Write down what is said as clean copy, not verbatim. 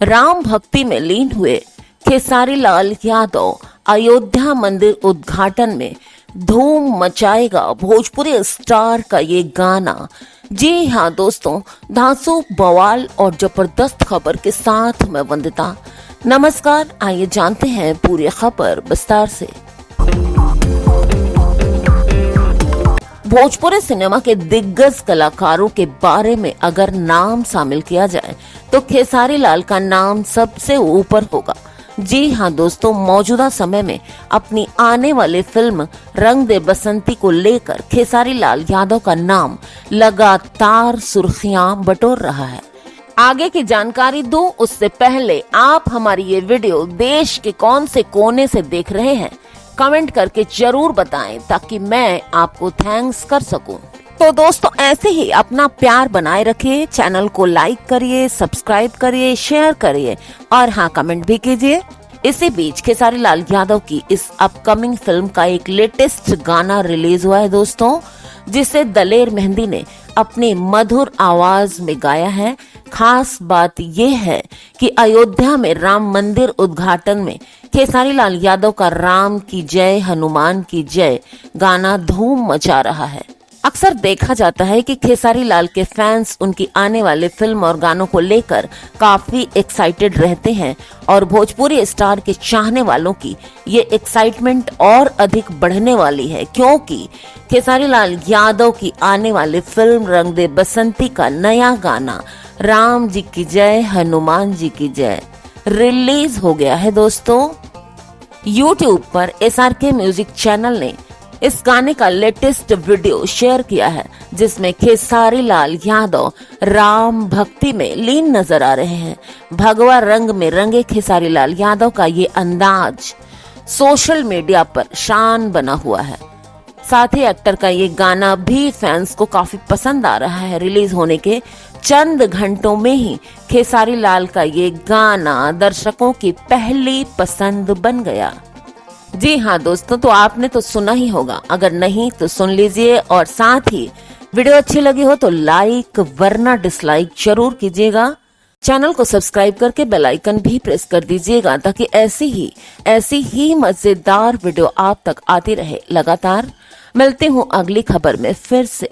राम भक्ति में लीन हुए खेसारी लाल यादव अयोध्या मंदिर उद्घाटन में धूम मचाएगा भोजपुरी स्टार का ये गाना। जी हाँ दोस्तों, धांसू बवाल और जबरदस्त खबर के साथ मैं वंदिता। नमस्कार, आइए जानते हैं पूरी खबर विस्तार से। भोजपुरी सिनेमा के दिग्गज कलाकारों के बारे में अगर नाम शामिल किया जाए तो खेसारी लाल का नाम सबसे ऊपर होगा। जी हाँ दोस्तों, मौजूदा समय में अपनी आने वाली फिल्म रंग दे बसंती को लेकर खेसारी लाल यादव का नाम लगातार सुर्खियां बटोर रहा है। आगे की जानकारी दूं उससे पहले आप हमारी ये वीडियो देश के कौन से कोने से देख रहे हैं कमेंट करके जरूर बताएं ताकि मैं आपको थैंक्स कर सकूं। तो दोस्तों, ऐसे ही अपना प्यार बनाए रखिए, चैनल को लाइक करिए, सब्सक्राइब करिए, शेयर करिए और हाँ, कमेंट भी कीजिए। इसी बीच खेसारी लाल यादव की इस अपकमिंग फिल्म का एक लेटेस्ट गाना रिलीज हुआ है दोस्तों, जिसे दलेर मेहंदी ने अपनी मधुर आवाज में गाया है। खास बात यह है कि अयोध्या में राम मंदिर उद्घाटन में खेसारी लाल यादव का राम की जय हनुमान की जय गाना धूम मचा रहा है। अक्सर देखा जाता है कि खेसारी लाल के फैंस उनकी आने वाले फिल्म और गानों को लेकर काफी एक्साइटेड रहते हैं और भोजपुरी स्टार के चाहने वालों की ये एक्साइटमेंट और अधिक बढ़ने वाली है, क्योंकि खेसारी लाल यादव की आने वाली फिल्म रंग दे बसंती का नया गाना राम जी की जय हनुमान जी की जय रिलीज हो गया है दोस्तों। YouTube पर SRK म्यूजिक चैनल ने इस गाने का लेटेस्ट वीडियो शेयर किया है, जिसमें खेसारी लाल यादव राम भक्ति में लीन नजर आ रहे हैं। भगवा रंग में रंगे खेसारी लाल यादव का ये अंदाज सोशल मीडिया पर शान बना हुआ है। साथ ही एक्टर का ये गाना भी फैंस को काफी पसंद आ रहा है। रिलीज होने के चंद घंटों में ही खेसारी लाल का ये गाना दर्शकों की पहली पसंद बन गया। जी हाँ दोस्तों, तो आपने तो सुना ही होगा, अगर नहीं तो सुन लीजिए और साथ ही वीडियो अच्छी लगी हो तो लाइक वरना डिसलाइक जरूर कीजिएगा। चैनल को सब्सक्राइब करके बेल आइकन भी प्रेस कर दीजिएगा ताकि ऐसी ही मजेदार वीडियो आप तक आती रहे लगातार। मिलते हूँ अगली खबर में फिर से।